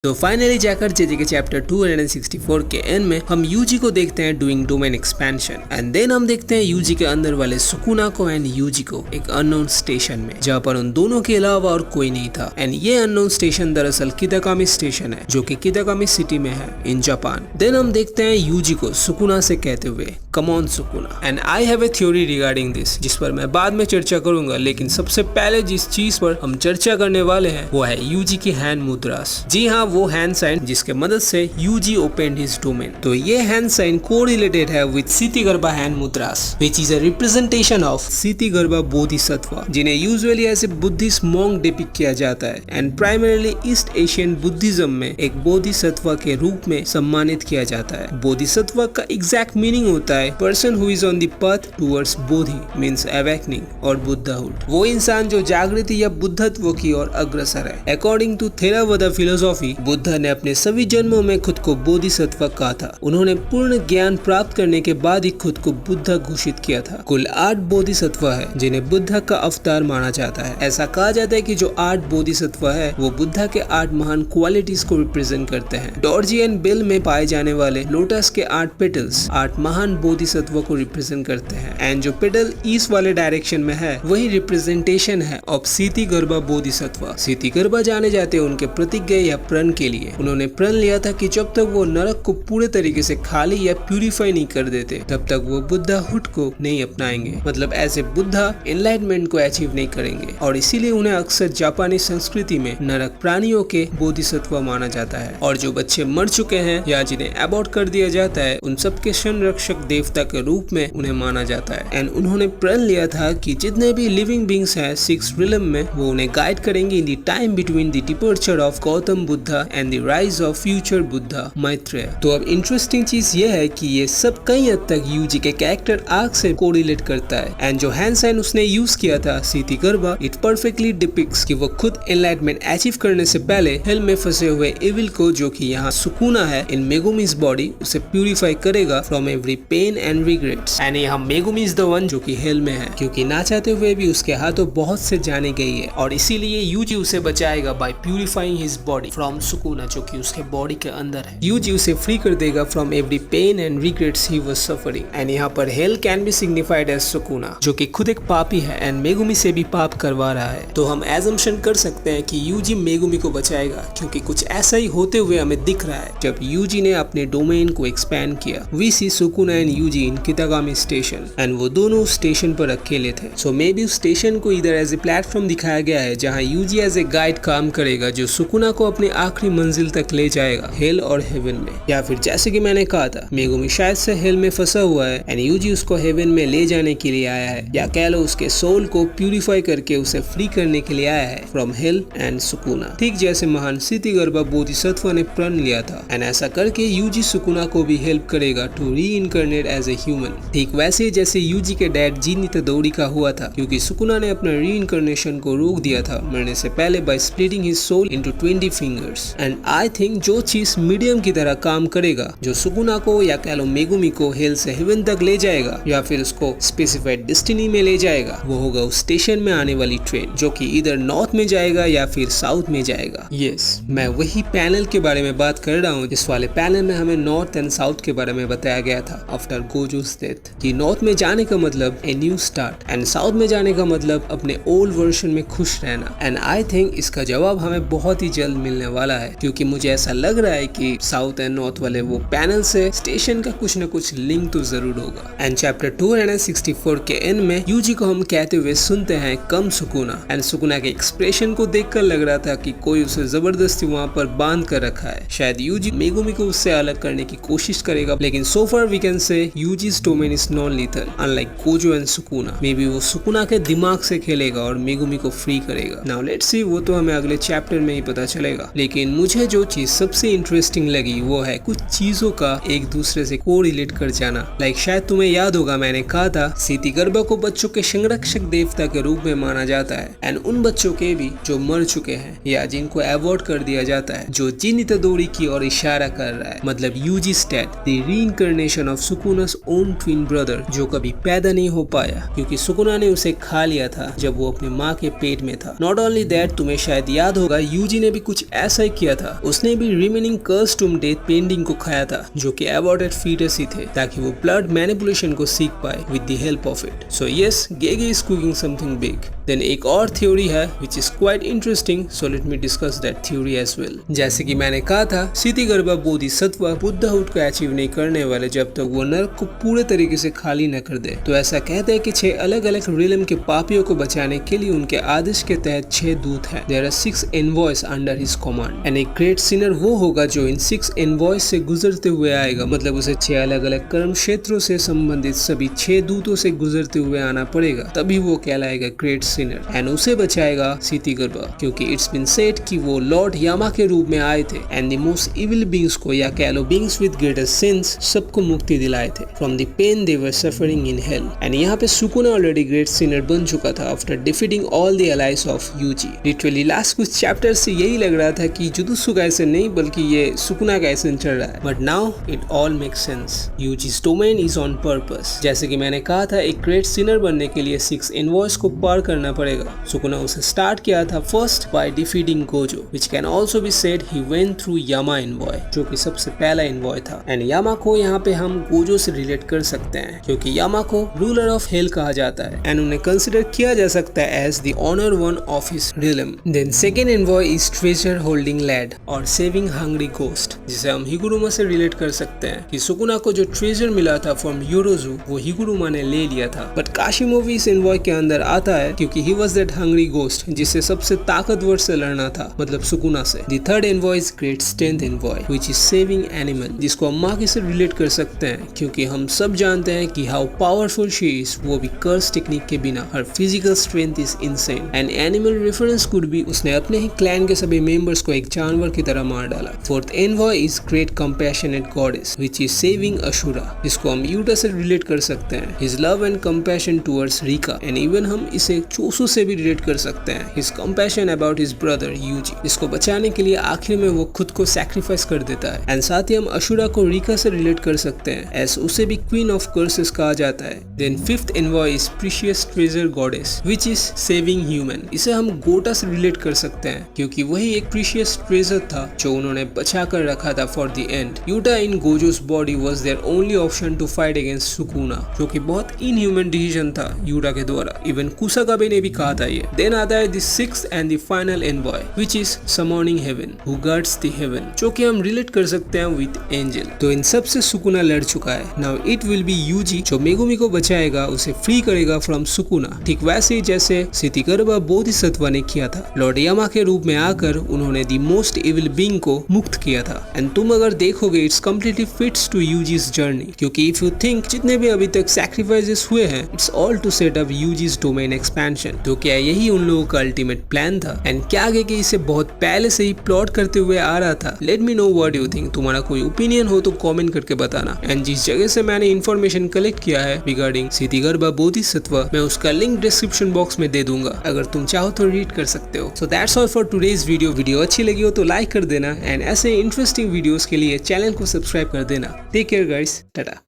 तो फाइनली जाकर जेजे के चैप्टर 264 के एंड में हम यूजी को देखते हैं doing domain expansion and then हम देखते हैं यूजी के अंदर वाले सुकुना को एंड यूजी को एक अननोन स्टेशन में, जहाँ पर उन दोनों के अलावा और कोई नहीं था। एंड ये अननोन स्टेशन दरअसल किताकामी स्टेशन है जो कि किताकामी सिटी में है इन जापान। देन हम देखते हैं यूजी को सुकुना से कहते हुए come on Sukuna. And I have a theory regarding this जिस पर मैं बाद में चर्चा करूंगा, लेकिन सबसे पहले जिस चीज पर हम चर्चा करने वाले हैं वो है यूजी की हैंड मुद्रास। जी हाँ, वो हैंड साइन जिसके मदद से यूजी ओपनड हिज डोमेन। तो ये हैंड साइन कोरिलेटेड है with Ksitigarbha hand mudras which is a representation of Ksitigarbha bodhisattva, जिन्हें usually as a Buddhist monk depict किया जाता है and primarily East Asian Buddhism में एक बोधिसत्व के रूप में सम्मानित किया जाता है। बोधिसत्व का एग्जैक्ट मीनिंग होता है person who is on the path towards Bodhi means awakening और बुद्धहुड, वो इंसान जो जागृति या बुद्धत्व की ओर अग्रसर है। According to Theravada philosophy, Buddha ने अपने सभी जन्मों में खुद को बोधिसत्व कहा था। उन्होंने पूर्ण ज्ञान प्राप्त करने के बाद ही खुद को बुद्ध घोषित किया था। कुल 8 बोधिसत्व है जिन्हें बुद्ध का अवतार माना जाता है। ऐसा कहा जाता है कि जो 8 बोधिसत्व है वो बुद्ध के 8 महान क्वालिटीज को रिप्रेजेंट करते हैं। डॉर्जी एंड बिल में पाए जाने वाले लोटस के 8 पेटल्स 8 महान बोधिसत्व को रिप्रेजेंट करते हैं एंड जो पेटल ईस्ट वाले डायरेक्शन में है वही रिप्रेजेंटेशन है ऑफ सितिगर्भा बोधिसत्व। सितिगर्भा जाने जाते हैं उनके प्रतिज्ञा या प्रण के लिए। उन्होंने प्रण लिया था कि जब तक वो नरक को पूरे तरीके से खाली या प्यूरिफाई नहीं कर देते तब तक वो बुद्धहुड को नहीं अपनाएंगे, मतलब ऐसे बुद्धा एनलाइटमेंट को अचीव नहीं करेंगे। और इसीलिए उन्हें अक्सर जापानी संस्कृति में नरक प्राणियों के बोधिसत्व माना जाता है। और जो बच्चे मर चुके हैं या जिन्हें अबॉर्ट कर दिया जाता है उन सबके संरक्षक देवता के रूप में उन्हें माना जाता है। एंड उन्होंने प्रण लिया था कि जितने भी लिविंग बींग्स हैं 6 रिलम में वो उन्हें गाइड करेंगे in the time between the departure of Gautam Buddha and the rise of future Buddha Maitreya. तो अब इंटरेस्टिंग चीज ये है कि ये सब कई हद तक यूजी के कैरेक्टर आर्क से कोरिलेट करता है। एंड जो हैंड साइन उसने यूज किया था सितिगर्भा, इट परफेक्टली डिपिक्ट्स कि वो खुद एनलाइटमेंट अचीव करने से पहले हेल में फंसे हुए इविल को, जो कि यहाँ सुकुना है इन मेगुमीज बॉडी, उसे प्यूरिफाई करेगा from every pain and regrets. And यहाँ मेगुमी इज द वन जो कि हेल में है, क्योंकि ना चाहते हुए भी उसके हाथों बहुत से जाने गई है और इसीलिए यूजी उसे बचाएगा by purifying his body from Sukuna जो कि उसके बॉडी के अंदर है। यूजी उसे फ्री कर देगा from every pain and regrets he was suffering. And यहाँ पर hell can be signified as Sukuna जो कि खुद एक पापी है एंड मेगुमी से भी पाप करवा रहा है। तो हम एजम्पशन कर सकते हैं कि यूजी मेगुमी को बचाएगा, क्योंकि कुछ ऐसा ही होते हुए हमें दिख रहा है जब यूजी ने अपने डोमेन को एक्सपैंड किया। We see Sukuna and Yuji in Kitagami station and वो दोनों स्टेशन पर अकेले थे। सो मे बी उस स्टेशन को इधर एज ए प्लेटफॉर्म दिखाया गया है जहाँ यूजी एज ए गाइड काम करेगा जो सुकुना को अपने आखिरी मंजिल तक ले जाएगा, हेल और हेवन में। या फिर जैसे कि मैंने कहा था, मेगुमी शायद से हेल में फंसा हुआ है एंड यूजी उसको हेवन में ले जाने के लिए आया है, या कह लो उसके सोल को प्यूरिफाई करके उसे फ्री करने के लिए आया है फ्रॉम हेल एंड सुकुना, ठीक जैसे महान सितिगर्भा बोधिसत्व ने प्रण लिया था। एंड ऐसा करके यूजी सुकुना को भी हेल्प करेगा टू रीइंकार्नेट एज ए ह्यूमन, ठीक वैसे ही जैसे यूजी के डैड जिन इतादोरी का हुआ था, क्योंकि सुकुना ने अपना रीइंकार्नेशन को रोक दिया था मरने से पहले by splitting his soul into 20 fingers. And I think जो चीज मीडियम की तरह काम करेगा, जो सुकुना को या कह लो मेगुमी को हेल से हेवन तक ले जाएगा या फिर उसको स्पेसिफाइड डेस्टिनी में ले जाएगा, वो होगा उस स्टेशन में आने वाली ट्रेन जो कि इधर नॉर्थ में जाएगा या फिर साउथ में जाएगा। यस, मैं वही पैनल के बारे में बात कर रहा हूँ जिस वाले पैनल में हमें नॉर्थ एंड साउथ के बारे में बताया गया था आफ्टर गोजोस डेथ, कि नॉर्थ में जाने का मतलब a new start and south में जाने का मतलब अपने ओल्ड वर्जन में खुश रहना। एंड आई थिंक इसका जवाब हमें बहुत ही जल्द मिलने वाला है, क्योंकि मुझे ऐसा लग रहा है कि साउथ एंड नॉर्थ वाले वो पैनल से स्टेशन का कुछ न कुछ लिंक तो जरूर होगा। एंड चैप्टर 264 के एंड में यूजी को हम कहते हुए सुनते हैं कम सुकुना। एंड सुकुना के एक्सप्रेशन को देखकर लग रहा था कि कोई उसे जबरदस्ती वहाँ पर बांध कर रखा है। शायद यूजी मेगुमी को उससे अलग करने की कोशिश करेगा, लेकिन सो फार we can say Yuji's domain is non lethal unlike Gojo and Sukuna. Maybe वो सुकुना के दिमाग से खेलेगा और मेगुमी को फ्री करेगा। नाउ लेट्स सी, वो तो हमें अगले चैप्टर में ही पता चलेगा। लेकिन मुझे जो चीज सबसे इंटरेस्टिंग लगी वो है कुछ चीजों का एक दूसरे से कोरिलेट कर जाना। लाइक शायद तुम्हें याद होगा मैंने कहा था सितिगर्भा को बच्चों के संरक्षक देवता के रूप में माना जाता है एंड उन बच्चों के भी जो मर चुके हैं या जिनको अवॉर्ड कर दिया जाता है, जो जिन इतादोरी की ओर इशारा कर रहा है, मतलब Yuji state the reincarnation of Sukuna Sukuna's own twin brother जो कभी पैदा नहीं हो पाया क्योंकि सुकुना ने उसे खा लिया था जब वो अपने माँ के पेट में था। नॉट ओनली दैट, तुम्हें शायद याद होगा यूजी ने भी कुछ ऐसा ही किया था। उसने भी रिमेनिंग कर्स टूम डेथ पेंडिंग को खाया था जो कि एबॉर्टेड फीटस ही थे ताकि वो ब्लड मैनिपुलेशन को सीख पाए with the help of it. So yes, Gege is cooking something big. Then एक और थ्योरी है which is quite interesting, so let me discuss that theory as well. जैसे कि मैंने कहा था, क्षितिगर्भा बोधिसत्व बुद्धहुड को अचीव नहीं करने वाले जब तक वो नर्क को पूरे तरीके से खाली न कर दे। तो ऐसा कहते हैं कि 6 अलग अलग रिलम के पापियों को बचाने के लिए उनके आदेश के तहत 6 दूत हैं। There are 6 envoys under his command and एक ग्रेट सिनर वो होगा जो इन 6 एनवॉयज से गुजरते हुए आएगा। मतलब उसे 6 अलग अलग कर्म क्षेत्रों से संबंधित सभी 6 दूतों से गुजरते हुए आना पड़ेगा, तभी वो कहलाएगा ग्रेट सिनर एंड उसे बचाएगा क्षितिगर्भा, क्योंकि इट्स बीन सेड कि वो लॉर्ड यामा के रूप में आए थे and the most evil beings को या कह लो बींग्स विद ग्रेटर सिंस सबको मुक्ति दिलाए थे from the pain they were suffering in hell. And यहाँ पे सुकुना ऑलरेडी ग्रेट सिनर बन चुका था after defeating all the allies of Yuji. Literally last कुछ चैप्टर से यही लग रहा था कि जुजुत्सु काइसेन नहीं बल्कि ये सुकुना काइसेन चल रहा है, but now it all makes sense. Yuji's domain is on purpose. जैसे कि मैंने कहा था, एक ग्रेट सिनर बनने के लिए 6 एनवॉयज को पार करना पड़ेगा। सुकुना उसे स्टार्ट किया था first by defeating Gojo, which can also be said he went through Yama envoy, जो कि सबसे पहला एनवॉय था। एंड यामा को यहाँ पे हम गोजो से रिलेट कर सकते हैं क्योंकि यामा को रूलर ऑफ हेल कहा जाता है एंड उन्हें कंसिडर किया जा सकता है as the honour one of his realm. Then second envoy is treasure holding lad और सेविंग हंग्री गोस्ट, जिसे हम हिगुरुमा से रिलेट कर सकते हैं कि सुकुना को जो ट्रेजर मिला था फ्रॉम योरोजू वो हिगुरुमा ने ले लिया था। बट काशिमोवी इस एनवॉय के अंदर आता है क्योंकि he was that hungry ghost जिससे सबसे ताकतवर से लड़ना था, मतलब सुकुना से। The third envoy is great strength envoy which is saving animal, जिसको हम माँ से रिलेट कर सकते हैं क्योंकि हम सब जानते हैं कि हाउ पावरफुल शी इज, वो भी कर्स टेक्निक के बिना। Her physical strength is insane and animal reference could भी उसने अपने ही क्लैन के सभी मेंबर्स को एक जानवर की तरह मार डाला। Fourth envoy is great compassionate goddess which is saving Ashura, जिसको हम यूटा से रिलेट कर सकते हैं। His love and compassion towards Rika and even हम इसे चोसू से भी रिलेट कर सकते हैं। His compassion about his brother Yuji, जिसको बचाने के लिए आखिर में वो खुद को सैक्रिफाइस कर देता है। एंड साथ ही हम अशुरा को रिका से रिलेट कर सकते हैं एज उसे भी क्वीन ऑफ कर्सेस कहा जाता है। Then fifth envoy is precious treasure goddess which is saving human, इसे हम गोटा से रिलेट कर सकते हैं क्योंकि वही एक प्रीशियस ट्रेजर था जो उन्होंने बचा कर रखा था for the end. Yuta in Gojo's body was their only option to fight against Sukuna, जो कि बहुत इनह्यूमन डिसीजन था यूटा के द्वारा। इवन कुसाकाबे ने भी कहा था ये। देन आता है the sixth and the final envoy which is summoning heaven who guards the heaven, जो कि हम रिलेट कर सकते हैं विद एंजल। तो इन सब से सुकुना लड़ चुका है। Now it will be Yuji जो मेगुमी को बचाएगा, उसे फ्री करेगा फ्रॉम सुकुना, ठीक वैसे ही जैसे क्षितिगर्भा बोधिसत्व ने किया था। लॉर्ड यामा के रूप में आकर उन्होंने द मोस्ट इविल बीइंग को मुक्त किया था। एंड तुम अगर देखोगे it's completely fits to Yuji's journey, क्योंकि इफ यू थिंक जितने भी अभी तक सैक्रिफाइसेस हुए हैं it's all to set up Yuji's domain expansion. तो क्या यही उन लोगों का अल्टीमेट प्लान था? एंड क्या आगे के इसे बहुत पहले से ही प्लॉट करते हुए आ रहा था? Let me know what you think. तुम्हारा कोई ओपिनियन हो तो कमेंट करके बताना। एंड जिस जगह से मैंने इन्फॉर्मेशन कलेक्ट किया है रिगार्डिंग क्षितिगर्भा बोधिसत्व, मैं उसका लिंक डिस्क्रिप्शन बॉक्स में दे दूंगा, अगर तुम चाहो तो रीड कर सकते हो। So that's all for today's video अच्छी लगी हो तो लाइक कर देना एंड ऐसे इंटरेस्टिंग वीडियोस के लिए चैनल को सब्सक्राइब कर देना। Take care guys, Tata.